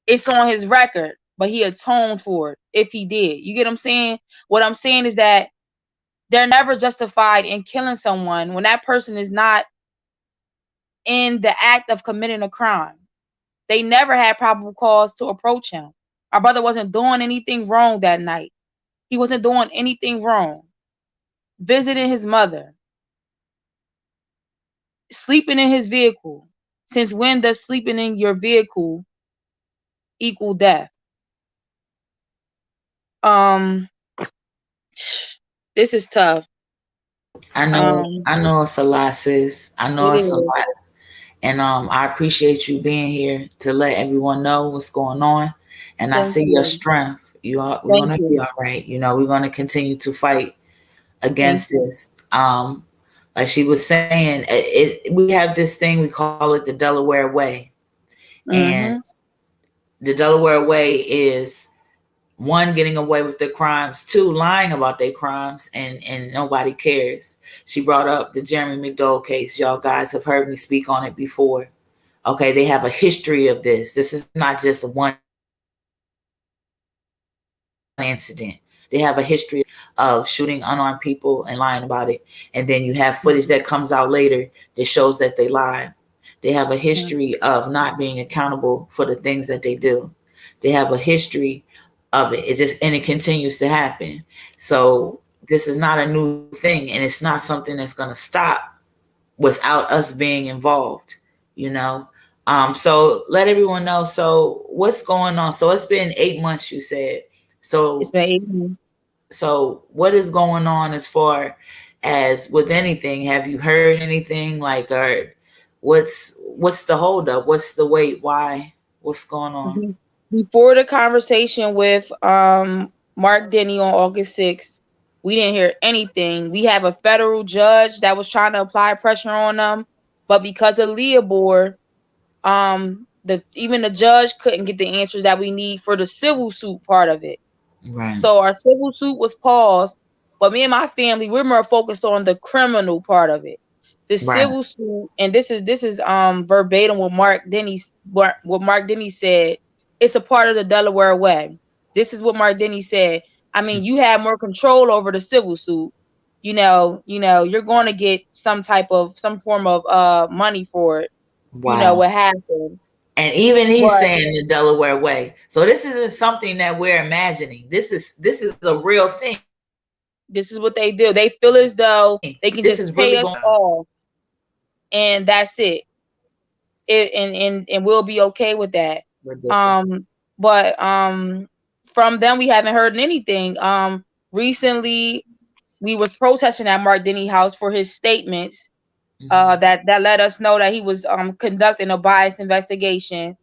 [SPEAKER 9] it's on his record, but he atoned for it if he did. You get what I'm saying? What I'm saying is that they're never justified in killing someone when that person is not in the act of committing a crime. They never had probable cause to approach him. Our brother wasn't doing anything wrong that night. He wasn't doing anything wrong. Visiting his mother. Sleeping in his vehicle. Since when does sleeping in your vehicle equal death? This is tough.
[SPEAKER 1] I know it's a lot, sis. I know
[SPEAKER 9] It
[SPEAKER 1] it's a
[SPEAKER 9] is.
[SPEAKER 1] lot. And I appreciate you being here to let everyone know what's going on. And I
[SPEAKER 9] Thank
[SPEAKER 1] see your
[SPEAKER 9] you.
[SPEAKER 1] strength. We're
[SPEAKER 9] Thank
[SPEAKER 1] gonna be
[SPEAKER 9] you.
[SPEAKER 1] all right. We're gonna continue to fight
[SPEAKER 9] Thank
[SPEAKER 1] against
[SPEAKER 9] you.
[SPEAKER 1] this. Like she was saying, we have this thing, we call it the Delaware way. And
[SPEAKER 9] Mm-hmm.
[SPEAKER 1] the Delaware way is one, getting away with their crimes, two, lying about their crimes, and nobody cares. She brought up the Jeremy McDowell case. Y'all guys have heard me speak on it before. Okay, they have a history of this. This is not just a one incident. They have a history of shooting unarmed people and lying about it. And then you have footage that comes out later that shows that they lied. They have a history of not being accountable for the things that they do. They have a history of it. It continues to happen. So this is not a new thing, and it's not something that's going to stop without us being involved, you know. So let everyone know. So what's going on? So it's been 8 months, you said.
[SPEAKER 9] It's
[SPEAKER 1] So
[SPEAKER 9] been 8 months.
[SPEAKER 1] so what is going on as far as with anything? Have you heard anything like, or what's the holdup? What's the wait? Why? What's going on?
[SPEAKER 9] Before the conversation with Mark Denny on August 6th, we didn't hear anything. We have a federal judge that was trying to apply pressure on them, but because of Leopold, even the judge couldn't get the answers that we need for the civil suit part of it.
[SPEAKER 1] Right.
[SPEAKER 9] So our civil suit was paused, but me and my family, we're more focused on the criminal part of it. The
[SPEAKER 1] Right.
[SPEAKER 9] civil suit, and this is verbatim what Mark Denny said. It's a part of the Delaware way. This is what Mark Denny said. I mean, you have more control over the civil suit. You're going to get some form of money for it.
[SPEAKER 1] Wow.
[SPEAKER 9] What happened.
[SPEAKER 1] And even he's
[SPEAKER 9] But
[SPEAKER 1] saying the Delaware way. So this isn't something that we're imagining. This is a real thing.
[SPEAKER 9] this is what they do. They feel as though they can
[SPEAKER 1] This
[SPEAKER 9] just
[SPEAKER 1] is
[SPEAKER 9] pay
[SPEAKER 1] really
[SPEAKER 9] us
[SPEAKER 1] going on.
[SPEAKER 9] off, and that's it. And we'll be okay with that. But from them we haven't heard anything. Recently we was protesting at Mark Denny house for his statements, that let us know that he was conducting a biased investigation.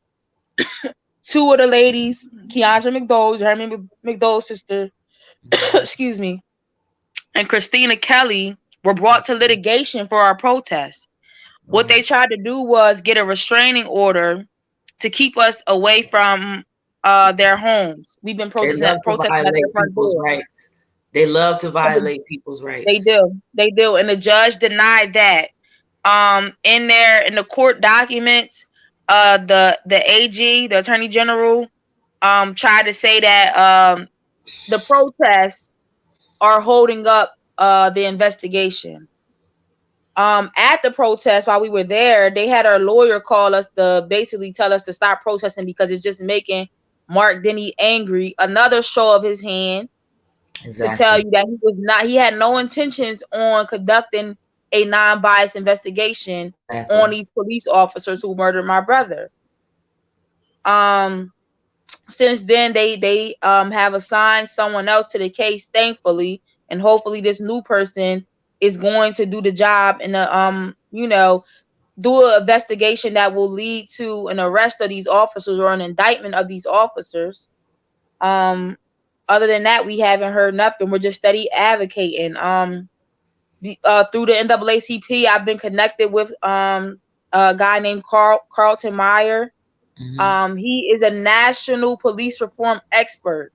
[SPEAKER 9] Two of the ladies, Keandra McDowell, Jeremy McDowell's sister, excuse me, and Christina Kelly, were brought to litigation for our protest. What they tried to do was get a restraining order to keep us away from their homes. We've been
[SPEAKER 1] They love to
[SPEAKER 9] protesting at their
[SPEAKER 1] violate
[SPEAKER 9] front
[SPEAKER 1] people's
[SPEAKER 9] door.
[SPEAKER 1] rights. They love to violate people's
[SPEAKER 9] They
[SPEAKER 1] rights.
[SPEAKER 9] do. They do. And the judge denied that. In the court documents, the AG, the Attorney General, tried to say that the protests are holding up the investigation. At the protest, while we were there, they had our lawyer call us to basically tell us to stop protesting because it's just making Mark Denny angry. Another show of his hand to tell
[SPEAKER 1] Exactly.
[SPEAKER 9] you that he had no intentions on conducting a non-biased investigation on
[SPEAKER 1] Exactly.
[SPEAKER 9] these police officers who murdered my brother. Since then they have assigned someone else to the case, thankfully, and hopefully this new person is going to do the job and do an investigation that will lead to an arrest of these officers or an indictment of these officers. Other than that, we haven't heard nothing. We're just steady advocating. Through the NAACP, I've been connected with a guy named Carlton Meyer. He is a national police reform expert,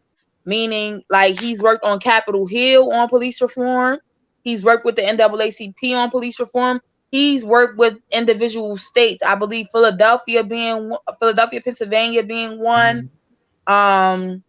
[SPEAKER 9] meaning like he's worked on Capitol Hill on police reform. He's worked with the NAACP on police reform. He's worked with individual states. I believe Philadelphia, Pennsylvania being one. Um,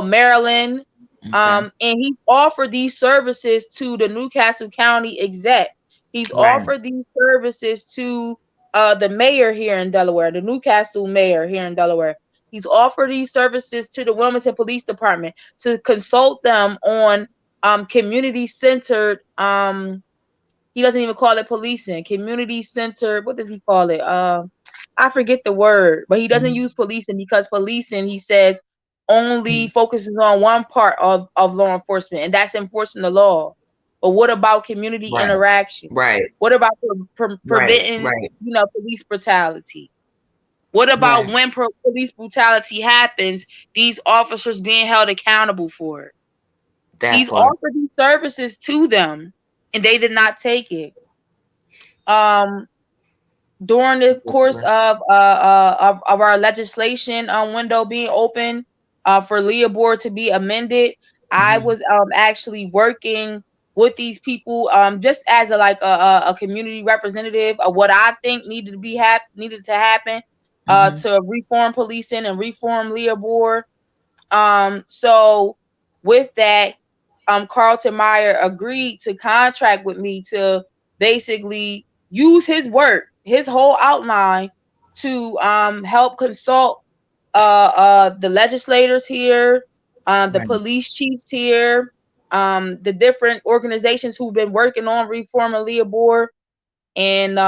[SPEAKER 9] Maryland.
[SPEAKER 1] Okay.
[SPEAKER 9] And he offered these services to the Newcastle County exec. He's
[SPEAKER 1] Right.
[SPEAKER 9] offered these services to the mayor here in Delaware, the Newcastle mayor here in Delaware. He's offered these services to the Wilmington Police Department to consult them on community centered he doesn't even call it policing, community centered, what does he call it? I forget the word, but he doesn't use policing because policing, he says, only focuses on one part of law enforcement, and that's enforcing the law. But what about community
[SPEAKER 1] Right.
[SPEAKER 9] interaction?
[SPEAKER 1] Right.
[SPEAKER 9] What about
[SPEAKER 1] Right.
[SPEAKER 9] preventing,
[SPEAKER 1] Right.
[SPEAKER 9] police brutality? What about
[SPEAKER 1] Right.
[SPEAKER 9] when police brutality happens, these officers being held accountable for it?
[SPEAKER 1] That
[SPEAKER 9] He's
[SPEAKER 1] part.
[SPEAKER 9] offered these services to them, and they did not take it. Um, during the course of our legislation window being open for Leah Board to be amended, I was actually working with these people just as a community representative of what I think needed to happen to reform policing and reform Leah Board. So with that, Carlton Meyer agreed to contract with me to basically use his work, his whole outline, to help consult the legislators here, the
[SPEAKER 1] Right.
[SPEAKER 9] police chiefs here, the different organizations who've been working on reforming Leah Board. And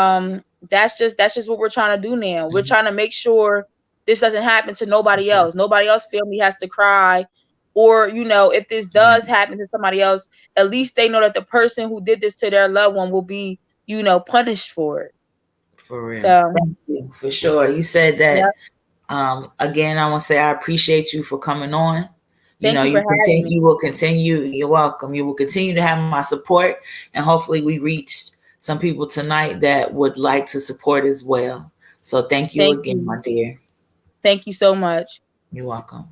[SPEAKER 9] that's just what we're trying to do now. We're trying to make sure this doesn't happen to nobody else. Nobody else family has to cry. Or, if this does happen to somebody else, at least they know that the person who did this to their loved one will be, punished for it.
[SPEAKER 1] For real.
[SPEAKER 9] So,
[SPEAKER 1] Thank you. For sure. You said
[SPEAKER 9] yeah,
[SPEAKER 1] that. Again, I want to say I appreciate you for coming on.
[SPEAKER 9] thank you for having me.
[SPEAKER 1] You will continue. You're welcome. You will continue to have my support, and hopefully, we reached some people tonight that would like to support as well. So, thank you
[SPEAKER 9] Thank
[SPEAKER 1] again,
[SPEAKER 9] you.
[SPEAKER 1] my dear.
[SPEAKER 9] Thank you so much.
[SPEAKER 1] You're welcome.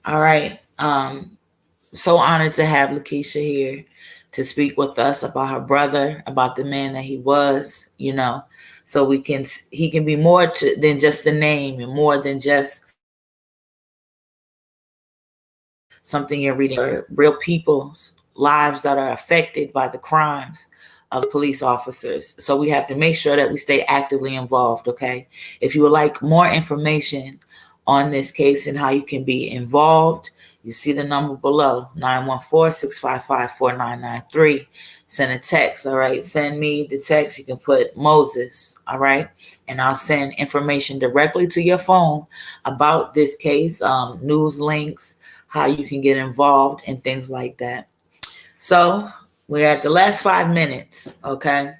[SPEAKER 1] All right. So honored to have Lakeisha here to speak with us about her brother, about the man that he was, so he can be more than just the name and more than just something you're reading, or real people's lives that are affected by the crimes of police officers. So we have to make sure that we stay actively involved, okay? If you would like more information on this case and how you can be involved, you see the number below, 914-655-4993. Send a text, all right? Send me the text. You can put Moses, all right? And I'll send information directly to your phone about this case, news links, how you can get involved, and things like that. So We're at the last 5 minutes, okay?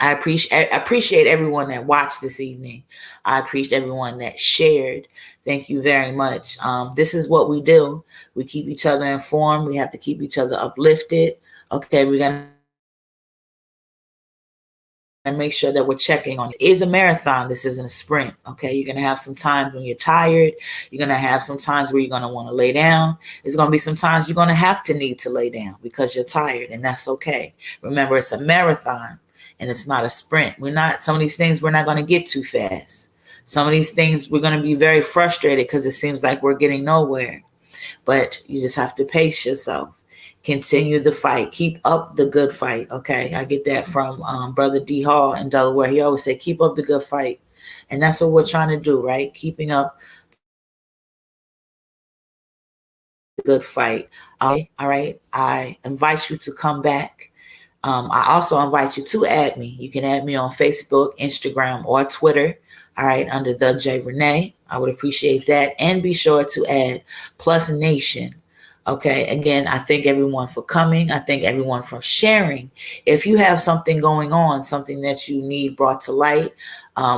[SPEAKER 1] I appreciate everyone that watched this evening. I appreciate everyone that shared. Thank you very much. This is what we do. We keep each other informed. We have to keep each other uplifted. Okay, we're going to make sure that we're checking on it. It is a marathon. This isn't a sprint. Okay, you're going to have some times when you're tired. You're going to have some times where you're going to want to lay down. There's going to be some times you're going to have to need to lay down because you're tired, and that's okay. Remember, it's a marathon and it's not a sprint. Some of these things we're not going to get too fast. Some of these things we're going to be very frustrated because it seems like we're getting nowhere. But you just have to pace yourself. Continue the fight. Keep up the good fight. Okay, I get that from Brother D. Hall in Delaware. He always said, keep up the good fight. And that's what we're trying to do, right? Keeping up the good fight. All right. I invite you to come back. I also invite you to add me. You can add me on Facebook, Instagram, or Twitter. All right, under the J Rene. I would appreciate that. And be sure to add Plus Nation. Okay, again, I thank everyone for coming. I thank everyone for sharing. If you have something going on, something that you need brought to light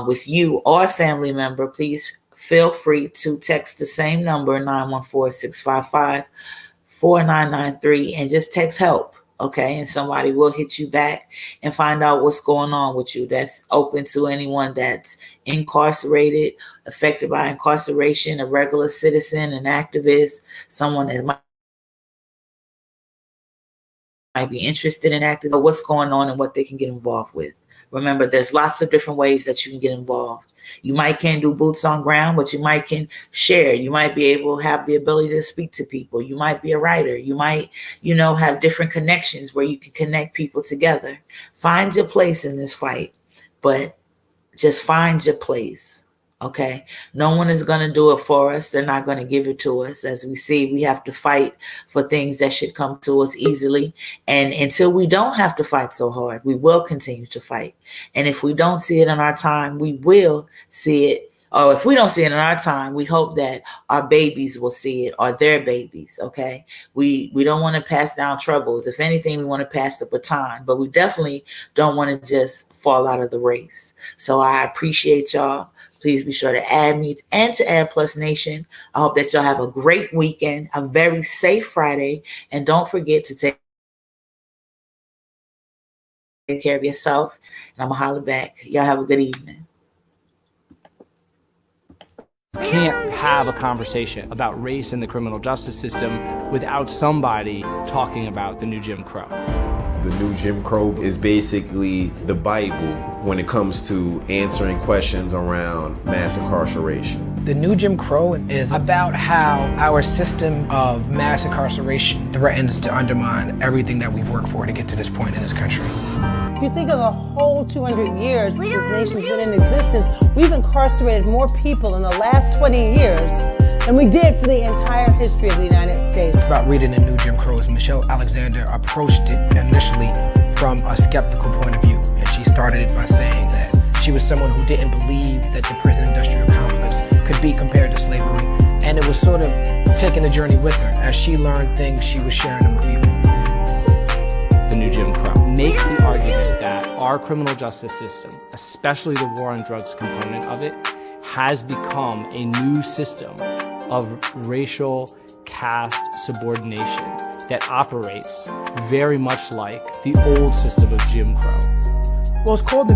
[SPEAKER 1] with you or a family member, please feel free to text the same number, 914-655-4993, and just text help. Okay, and somebody will hit you back and find out what's going on with you. That's open to anyone that's incarcerated, affected by incarceration, a regular citizen, an activist, someone that might be interested in active, or what's going on and what they can get involved with. Remember, there's lots of different ways that you can get involved. You might can't do boots on ground, but you might can share. You might be able to have the ability to speak to people. You might be a writer. You might, have different connections where you can connect people together. Find your place in this fight, but just find your place. Okay, no one is going to do it for us. They're not going to give it to us. As we see, we have to fight for things that should come to us easily. And until we don't have to fight so hard, we will continue to fight. And if we don't see it in our time, we will see it. Or if we don't see it in our time, we hope that our babies will see it, or their babies. Okay, we don't want to pass down troubles. If anything, we want to pass the baton, but we definitely don't want to just fall out of the race. So I appreciate y'all. Please be sure to add me and to add Plus Nation. I hope that y'all have a great weekend, a very safe Friday, and don't forget to take care of yourself. And I'm going to holler back. Y'all have a good evening.
[SPEAKER 2] You can't have a conversation about race in the criminal justice system without somebody talking about the new Jim Crow.
[SPEAKER 3] The new Jim Crow is basically the Bible when it comes to answering questions around mass incarceration.
[SPEAKER 4] The new Jim Crow is about how our system of mass incarceration threatens to undermine everything that we've worked for to get to this point in this country.
[SPEAKER 5] If you think of the whole 200 years this nation's been in existence, we've incarcerated more people in the last 20 years than we did for the entire history of the United States.
[SPEAKER 4] About reading the new Jim Crow, Michelle Alexander approached it initially from a skeptical point of view. And she started it by saying that she was someone who didn't believe that the prison industrial complex could be compared to slavery. And it was sort of taking the journey with her. As she learned things, she was sharing them with people.
[SPEAKER 2] The new Jim Crow makes the argument that our criminal justice system, especially the war on drugs component of it, has become a new system of racial caste subordination that operates very much like the old system of Jim Crow.
[SPEAKER 4] Well, it's called the